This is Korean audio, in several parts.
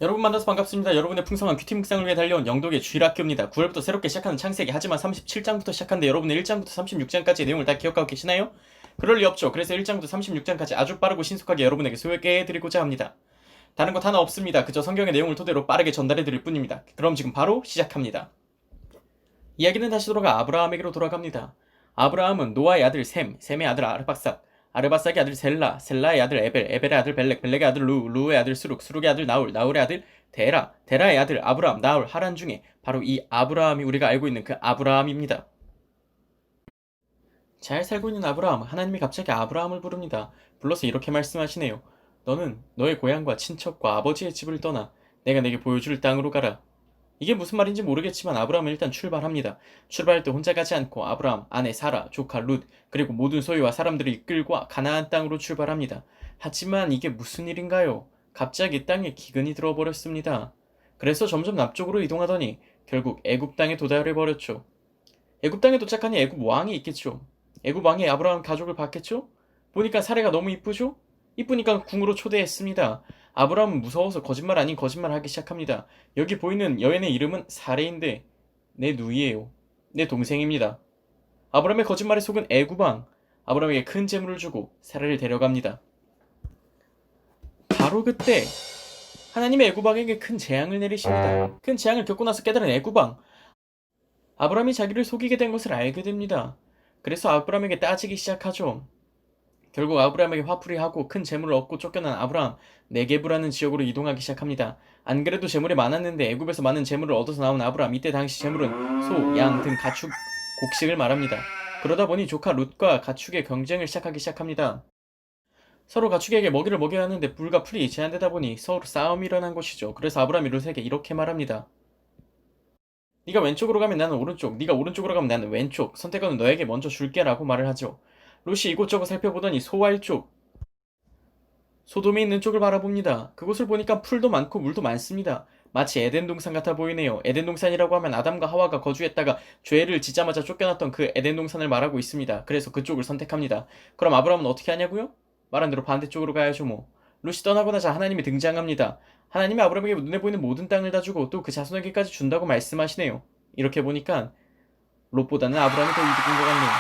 여러분 만나서 반갑습니다. 여러분의 풍성한 큐티 묵상을 위해 달려온 영독의 주일학교입니다. 9월부터 새롭게 시작하는 창세기. 하지만 37장부터 시작한데 여러분은 1장부터 36장까지의 내용을 다 기억하고 계시나요? 그럴 리 없죠. 그래서 1장부터 36장까지 아주 빠르고 신속하게 여러분에게 소개해드리고자 합니다. 다른 것 하나 없습니다. 그저 성경의 내용을 토대로 빠르게 전달해드릴 뿐입니다. 그럼 지금 바로 시작합니다. 이야기는 다시 돌아가 아브라함에게로 돌아갑니다. 아브라함은 노아의 아들 셈, 셈의 아들 아르박삭, 아르박삭의 아들 셀라, 셀라의 아들 에벨, 에벨의 아들 벨렉, 벨렉의 아들 루, 루의 아들 수룩, 수룩의 아들 나울, 나울의 아들 데라, 데라의 아들 아브라함, 나울, 하란 중에 바로 이 아브라함이 우리가 알고 있는 그 아브라함입니다. 잘 살고 있는 아브라함, 하나님이 갑자기 아브라함을 부릅니다. 불러서 이렇게 말씀하시네요. 너는 너의 고향과 친척과 아버지의 집을 떠나 내가 내게 보여줄 땅으로 가라. 이게 무슨 말인지 모르겠지만 아브라함은 일단 출발합니다. 출발할 때 혼자 가지 않고 아브라함, 아내 사라, 조카 룻, 그리고 모든 소유와 사람들을 이끌고 가나안 땅으로 출발합니다. 하지만 이게 무슨 일인가요? 갑자기 땅에 기근이 들어버렸습니다. 그래서 점점 남쪽으로 이동하더니 결국 애굽 땅에 도달해 버렸죠. 애굽 땅에 도착하니 애굽 왕이 있겠죠. 애굽 왕이 아브라함 가족을 봤겠죠? 보니까 사례가 너무 이쁘죠? 이쁘니까 궁으로 초대했습니다. 아브라함은 무서워서 거짓말 아닌 거짓말 하기 시작합니다. 여기 보이는 여인의 이름은 사레인데 내 누이예요. 내 동생입니다. 아브라함의 거짓말에 속은 애굽 왕. 아브라함에게 큰 재물을 주고 사례를 데려갑니다. 바로 그때 하나님의 애굽 왕에게 큰 재앙을 내리십니다. 큰 재앙을 겪고 나서 깨달은 애굽 왕. 아브라함이 자기를 속이게 된 것을 알게 됩니다. 그래서 아브라함에게 따지기 시작하죠. 결국 아브라함에게 화풀이 하고 큰 재물을 얻고 쫓겨난 아브라함, 네게브라는 지역으로 이동하기 시작합니다. 안 그래도 재물이 많았는데 애굽에서 많은 재물을 얻어서 나온 아브라함, 이때 당시 재물은 소, 양 등 가축, 곡식을 말합니다. 그러다 보니 조카 룻과 가축의 경쟁을 시작하기 시작합니다. 서로 가축에게 먹이를 먹여야 하는데 불과 풀이 제한되다 보니 서로 싸움이 일어난 것이죠. 그래서 아브라함이 룻에게 이렇게 말합니다. 네가 왼쪽으로 가면 나는 오른쪽, 네가 오른쪽으로 가면 나는 왼쪽, 선택권은 너에게 먼저 줄게라고 말을 하죠. 롯이 이곳저곳 살펴보더니 소알 쪽, 소돔이 있는 쪽을 바라봅니다. 그곳을 보니까 풀도 많고 물도 많습니다. 마치 에덴 동산 같아 보이네요. 에덴 동산이라고 하면 아담과 하와가 거주했다가 죄를 짓자마자 쫓겨났던 그 에덴 동산을 말하고 있습니다. 그래서 그쪽을 선택합니다. 그럼 아브라함은 어떻게 하냐고요? 말한 대로 반대쪽으로 가야죠 뭐. 롯이 떠나고 나자 하나님이 등장합니다. 하나님이 아브라함에게 눈에 보이는 모든 땅을 다 주고 또 그 자손에게까지 준다고 말씀하시네요. 이렇게 보니까 롯보다는 아브라함이 더 이득인 것 같네요.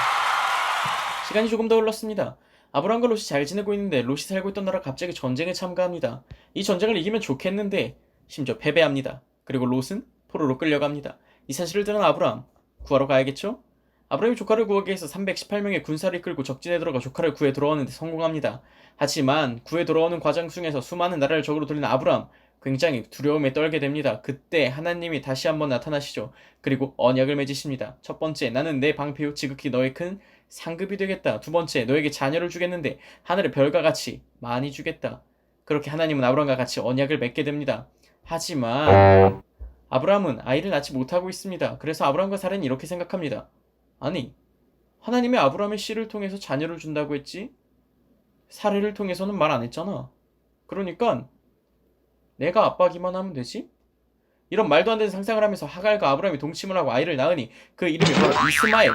시간이 조금 더 흘렀습니다. 아브라함과 롯이 잘 지내고 있는데 롯이 살고 있던 나라가 갑자기 전쟁에 참가합니다. 이 전쟁을 이기면 좋겠는데 심지어 패배합니다. 그리고 롯은 포로로 끌려갑니다. 이 사실을 들은 아브라함, 구하러 가야겠죠? 아브라함이 조카를 구하기 위해서 318명의 군사를 이끌고 적진에 들어가 조카를 구해 들어오는데 성공합니다. 하지만 구해 들어오는 과정 중에서 수많은 나라를 적으로 돌리는 아브라함, 굉장히 두려움에 떨게 됩니다. 그때 하나님이 다시 한번 나타나시죠. 그리고 언약을 맺으십니다. 첫 번째, 나는 내 방패 후 지극히 너의 큰 상급이 되겠다. 두 번째, 너에게 자녀를 주겠는데 하늘의 별과 같이 많이 주겠다. 그렇게 하나님은 아브라함과 같이 언약을 맺게 됩니다. 하지만 아브라함은 아이를 낳지 못하고 있습니다. 그래서 아브라함과 사라는 이렇게 생각합니다. 아니, 하나님이 아브라함의 씨를 통해서 자녀를 준다고 했지? 사례를 통해서는 말 안 했잖아. 그러니까 내가 아빠기만 하면 되지? 이런 말도 안 되는 상상을 하면서 하갈과 아브라함이 동침을 하고 아이를 낳으니 그 이름이 바로 이스마엘.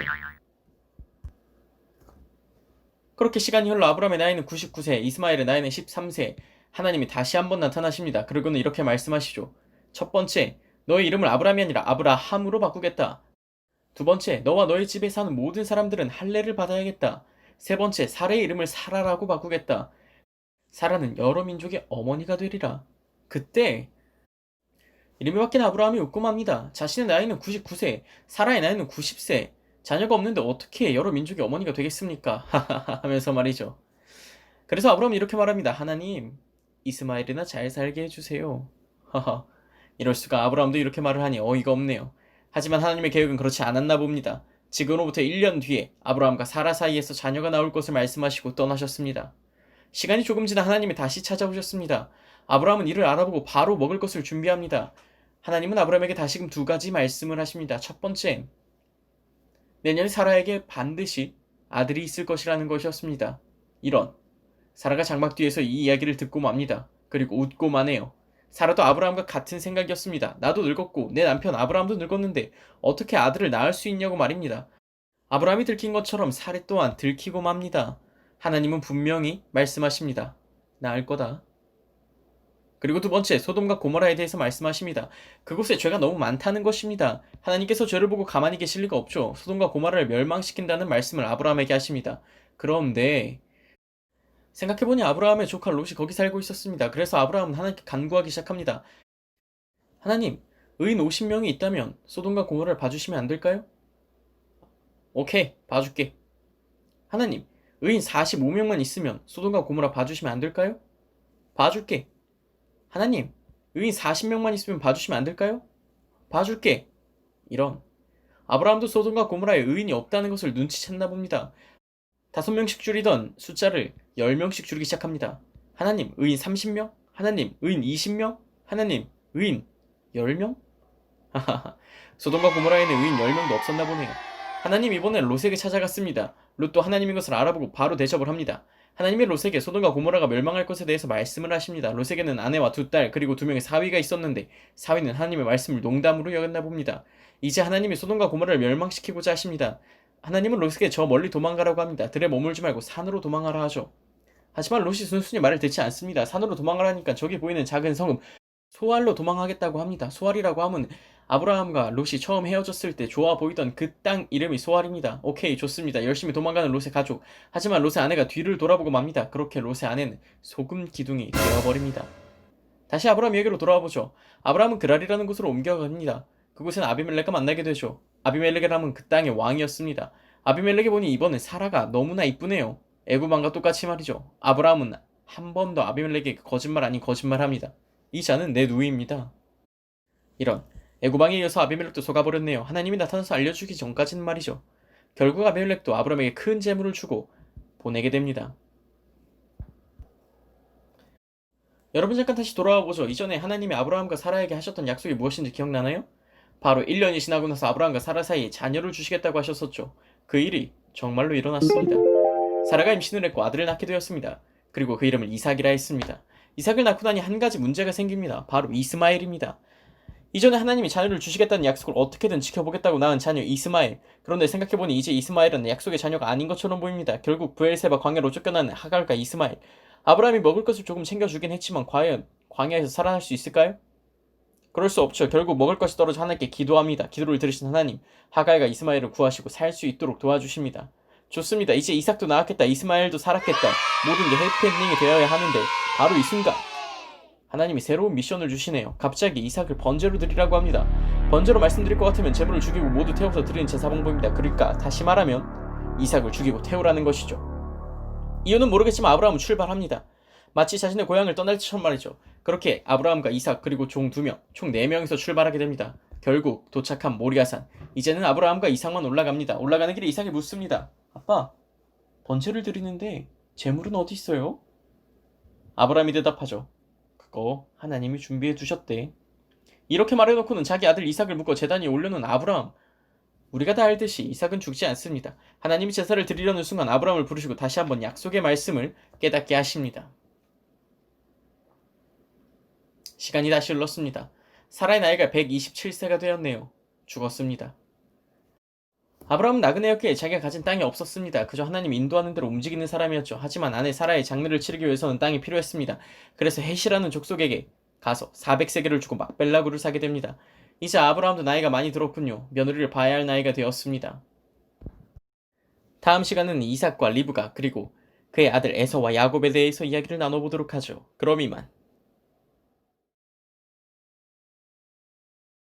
그렇게 시간이 흘러 아브라함의 나이는 99세, 이스마엘의 나이는 13세. 하나님이 다시 한번 나타나십니다. 그리고는 이렇게 말씀하시죠. 첫 번째, 너의 이름을 아브라함이 아니라 아브라함으로 바꾸겠다. 두 번째, 너와 너의 집에 사는 모든 사람들은 할례를 받아야겠다. 세 번째, 사라의 이름을 사라라고 바꾸겠다. 사라는 여러 민족의 어머니가 되리라. 그때 이름이 바뀐 아브라함이 웃고 맙니다. 자신의 나이는 99세, 사라의 나이는 90세. 자녀가 없는데 어떻게 여러 민족의 어머니가 되겠습니까? 하하하 하면서 말이죠. 그래서 아브라함은 이렇게 말합니다. 하나님, 이스마엘이나 잘 살게 해주세요. 하하. 이럴 수가. 아브라함도 이렇게 말을 하니 어이가 없네요. 하지만 하나님의 계획은 그렇지 않았나 봅니다. 지금으로부터 1년 뒤에 아브라함과 사라 사이에서 자녀가 나올 것을 말씀하시고 떠나셨습니다. 시간이 조금 지나 하나님이 다시 찾아오셨습니다. 아브라함은 이를 알아보고 바로 먹을 것을 준비합니다. 하나님은 아브라함에게 다시금 두 가지 말씀을 하십니다. 첫 번째, 내년에 사라에게 반드시 아들이 있을 것이라는 것이었습니다. 이런, 사라가 장막 뒤에서 이 이야기를 듣고 맙니다. 그리고 웃고 마네요. 사라도 아브라함과 같은 생각이었습니다. 나도 늙었고 내 남편 아브라함도 늙었는데 어떻게 아들을 낳을 수 있냐고 말입니다. 아브라함이 들킨 것처럼 사례 또한 들키고 맙니다. 하나님은 분명히 말씀하십니다. 낳을 거다. 그리고 두 번째, 소돔과 고모라에 대해서 말씀하십니다. 그곳에 죄가 너무 많다는 것입니다. 하나님께서 죄를 보고 가만히 계실 리가 없죠. 소돔과 고모라를 멸망시킨다는 말씀을 아브라함에게 하십니다. 그런데 생각해보니 아브라함의 조카 롯이 거기 살고 있었습니다. 그래서 아브라함은 하나님께 간구하기 시작합니다. 하나님, 의인 50명이 있다면 소돔과 고모라를 봐주시면 안 될까요? 오케이, 봐줄게. 하나님, 의인 45명만 있으면 소돔과 고모라 봐주시면 안 될까요? 봐줄게. 하나님, 의인 40명만 있으면 봐주시면 안 될까요? 봐줄게. 이런. 아브라함도 소돔과 고모라에 의인이 없다는 것을 눈치챘나 봅니다. 5명씩 줄이던 숫자를 10명씩 줄이기 시작합니다. 하나님, 의인 30명? 하나님, 의인 20명? 하나님, 의인 10명? 하하하. 소돔과 고모라에는 의인 10명도 없었나 보네요. 하나님 이번엔 롯에게 찾아갔습니다. 롯도 하나님인 것을 알아보고 바로 대접을 합니다. 하나님이 롯에게 소돔과 고모라가 멸망할 것에 대해서 말씀을 하십니다. 롯에게는 아내와 2딸 그리고 2명의 사위가 있었는데 사위는 하나님의 말씀을 농담으로 여겼나 봅니다. 이제 하나님이 소돔과 고모라를 멸망시키고자 하십니다. 하나님은 롯에게 저 멀리 도망가라고 합니다. 들에 머물지 말고 산으로 도망가라 하죠. 하지만 롯이 순순히 말을 듣지 않습니다. 산으로 도망가라니까 저기 보이는 작은 성읍 소알로 도망하겠다고 합니다. 소알이라고 하면 아브라함과 롯이 처음 헤어졌을 때 좋아 보이던 그 땅 이름이 소알입니다. 오케이, 좋습니다. 열심히 도망가는 롯의 가족. 하지만 롯의 아내가 뒤를 돌아보고 맙니다. 그렇게 롯의 아내는 소금 기둥이 되어버립니다. 다시 아브라함 얘기로 돌아와보죠. 아브라함은 그랄이라는 곳으로 옮겨갑니다. 그곳엔 아비멜렉과 만나게 되죠. 아비멜렉이라면 그 땅의 왕이었습니다. 아비멜렉이 보니 이번엔 사라가 너무나 이쁘네요. 애구방과 똑같이 말이죠. 아브라함은 한 번 더 아비멜렉에게 거짓말 아닌 거짓말합니다. 이 자는 내 누이입니다. 이런. 애구방에 이어서 아비멜렉도 속아버렸네요. 하나님이 나타나서 알려주기 전까지는 말이죠. 결국 아비멜렉도 아브라함에게 큰 재물을 주고 보내게 됩니다. 여러분 잠깐 다시 돌아와보죠. 이전에 하나님이 아브라함과 사라에게 하셨던 약속이 무엇인지 기억나나요? 바로 1년이 지나고 나서 아브라함과 사라 사이에 자녀를 주시겠다고 하셨었죠. 그 일이 정말로 일어났습니다. 사라가 임신을 했고 아들을 낳게 되었습니다. 그리고 그 이름을 이삭이라 했습니다. 이삭을 낳고 나니 한 가지 문제가 생깁니다. 바로 이스마엘입니다. 이전에 하나님이 자녀를 주시겠다는 약속을 어떻게든 지켜보겠다고 낳은 자녀 이스마엘. 그런데 생각해보니 이제 이스마엘은 약속의 자녀가 아닌 것처럼 보입니다. 결국 브엘세바 광야로 쫓겨난 하갈과 이스마엘. 아브라함이 먹을 것을 조금 챙겨주긴 했지만 과연 광야에서 살아날 수 있을까요? 그럴 수 없죠. 결국 먹을 것이 떨어져 하나님께 기도합니다. 기도를 들으신 하나님, 하갈과 이스마엘을 구하시고 살 수 있도록 도와주십니다. 좋습니다. 이제 이삭도 낳았겠다. 이스마엘도 살았겠다. 모든 게 해피엔딩이 되어야 하는데 바로 이 순간 하나님이 새로운 미션을 주시네요. 갑자기 이삭을 번제로 드리라고 합니다. 번제로 말씀드릴 것 같으면 제물을 죽이고 모두 태워서 드리는 제사방법입니다. 그러니까 다시 말하면 이삭을 죽이고 태우라는 것이죠. 이유는 모르겠지만 아브라함은 출발합니다. 마치 자신의 고향을 떠날 때처럼 말이죠. 그렇게 아브라함과 이삭 그리고 종 2명, 총 4명이서 출발하게 됩니다. 결국 도착한 모리아산. 이제는 아브라함과 이삭만 올라갑니다. 올라가는 길에 이삭이 묻습니다. 아빠, 번제를 드리는데 제물은 어디 있어요? 아브라함이 대답하죠. 그거 하나님이 준비해 두셨대. 이렇게 말해놓고는 자기 아들 이삭을 묶어 제단 위에 올려놓은 아브라함. 우리가 다 알듯이 이삭은 죽지 않습니다. 하나님이 제사를 드리려는 순간 아브라함을 부르시고 다시 한번 약속의 말씀을 깨닫게 하십니다. 시간이 다시 흘렀습니다. 사라의 나이가 127세가 되었네요. 죽었습니다. 아브라함은 나그네였기에 자기가 가진 땅이 없었습니다. 그저 하나님이 인도하는 대로 움직이는 사람이었죠. 하지만 아내 사라의 장례를 치르기 위해서는 땅이 필요했습니다. 그래서 헷이라는 족속에게 가서 400세겔을 주고 막벨라구를 사게 됩니다. 이제 아브라함도 나이가 많이 들었군요. 며느리를 봐야 할 나이가 되었습니다. 다음 시간은 이삭과 리브가 그리고 그의 아들 에서와 야곱에 대해서 이야기를 나눠보도록 하죠. 그럼 이만.